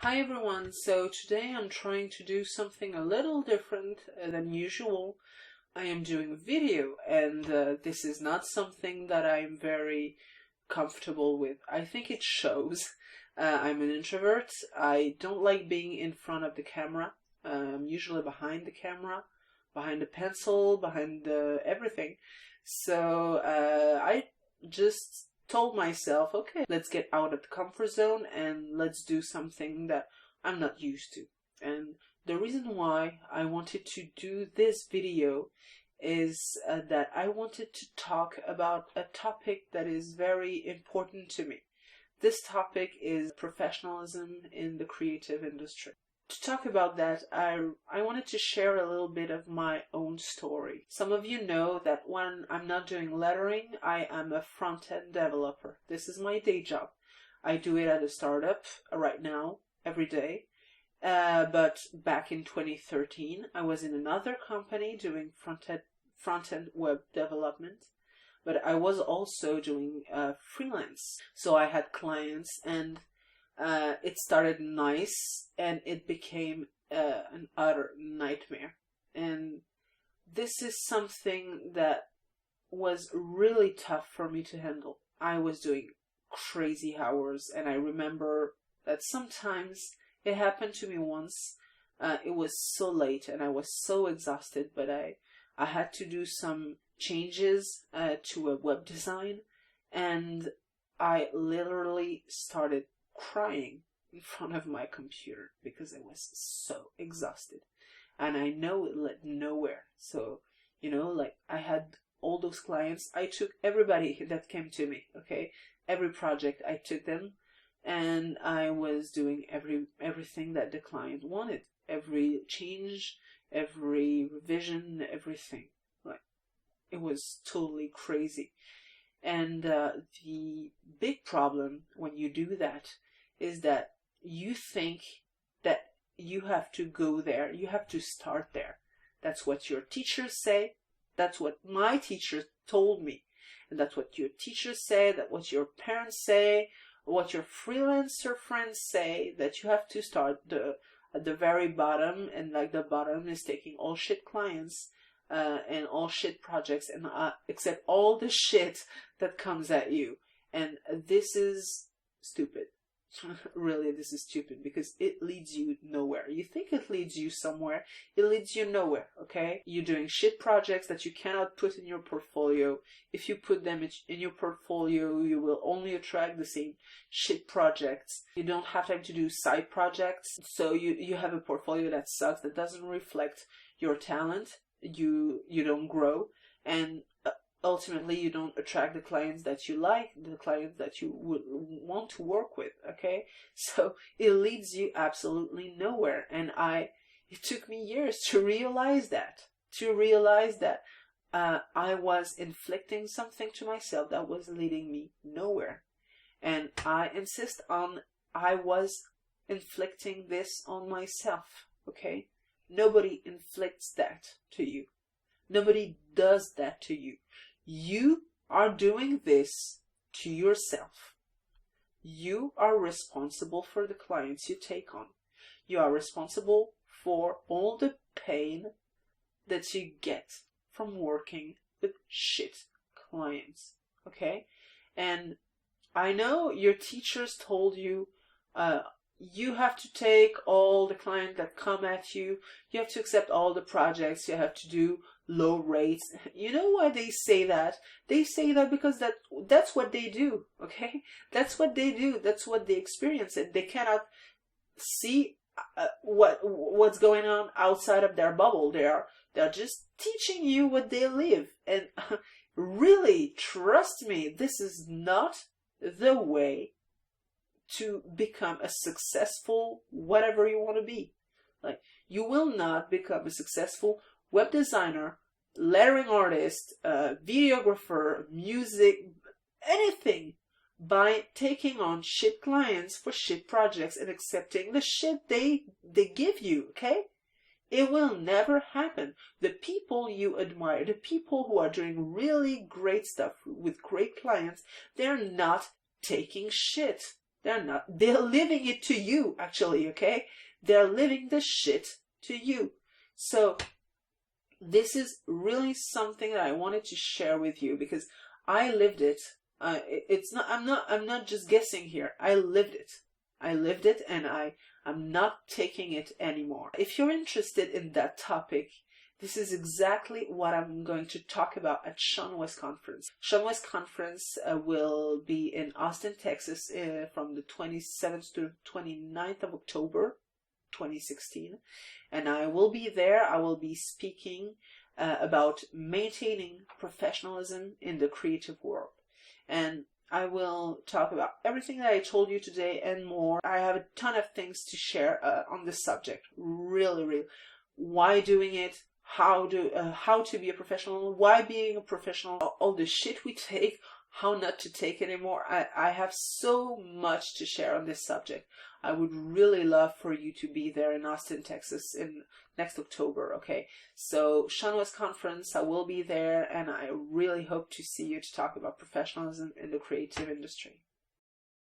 Hi everyone, so today I'm trying to do something a little different than usual. I am doing a video and this is not something that I'm very comfortable with. I think it shows. I'm an introvert. I don't like being in front of the camera. I'm usually behind the camera, behind the pencil, behind everything. So I just told myself, okay, let's get out of the comfort zone and let's do something that I'm not used to. And the reason why I wanted to do this video is that I wanted to talk about a topic that is very important to me. This topic is professionalism in the creative industry. To talk about that, I wanted to share a little bit of my own story. Some of you know that when I'm not doing lettering, I am a front-end developer. This is my day job. I do it at a startup right now, every day. But back in 2013, I was in another company doing front-end web development. But I was also doing freelance. So I had clients and it started nice and it became an utter nightmare. And this is something that was really tough for me to handle. I was doing crazy hours and I remember that sometimes it happened to me once. It was so late and I was so exhausted, but I had to do some changes to a web design and I literally started crying in front of my computer because I was so exhausted and I know it led nowhere. So, like I had all those clients. I took everybody that came to me, okay? Every project I took them and I was doing everything that the client wanted. Every change, every revision, everything. Like, it was totally crazy. And the big problem when you do that is that you think that you have to go there, you have to start there. That's what your teachers say, that's what my teacher told me, and that's what your teachers say, that's what your parents say, what your freelancer friends say, that you have to start at the very bottom, and like the bottom is taking all shit clients and all shit projects and accept all the shit that comes at you. And this is stupid. Really, this is stupid because it leads you nowhere. You think it leads you somewhere, it leads you nowhere, okay? You're doing shit projects that you cannot put in your portfolio. If you put them in your portfolio, you will only attract the same shit projects. You don't have time to do side projects, so you have a portfolio that sucks, that doesn't reflect your talent. You don't grow, and ultimately you don't attract the clients that you like, the clients that you would want to work with, okay? So it leads you absolutely nowhere. And it took me years to realize that, I was inflicting something to myself that was leading me nowhere. And I insist on, I was inflicting this on myself, okay? Nobody inflicts that to you. Nobody does that to you. You are doing this to yourself. You are responsible for the clients you take on. You are responsible for all the pain that you get from working with shit clients. Okay? And I know your teachers told you, you have to take all the clients that come at you. You have to accept all the projects. You have to do low rates. You know why they say that? They say that because that's what they do, okay? That's what they do. That's what they experience. And they cannot see what's going on outside of their bubble. They're just teaching you what they live. And really, trust me, this is not the way to become a successful whatever you want to be. Like, you will not become a successful web designer, lettering artist, videographer, music, anything by taking on shit clients for shit projects and accepting the shit they give you, okay? It will never happen. The people you admire, the people who are doing really great stuff with great clients, they're not taking shit. They're not. They're living it to you, actually, okay? They're living the shit to you. So this is really something that I wanted to share with you because I lived it. It's not. I'm not just guessing here. I lived it. I lived it, and I'm not taking it anymore. If you're interested in that topic, this is exactly what I'm going to talk about at Sean West Conference. Sean West Conference will be in Austin, Texas from the 27th to 29th of October 2016. And I will be there. I will be speaking about maintaining professionalism in the creative world. And I will talk about everything that I told you today and more. I have a ton of things to share on this subject. Really. Why doing it? How to be a professional, why being a professional, all the shit we take, how not to take anymore. I have so much to share on this subject. I would really love for you to be there in Austin, Texas in next October, okay? So Sean West Conference, I will be there, and I really hope to see you to talk about professionalism in the creative industry.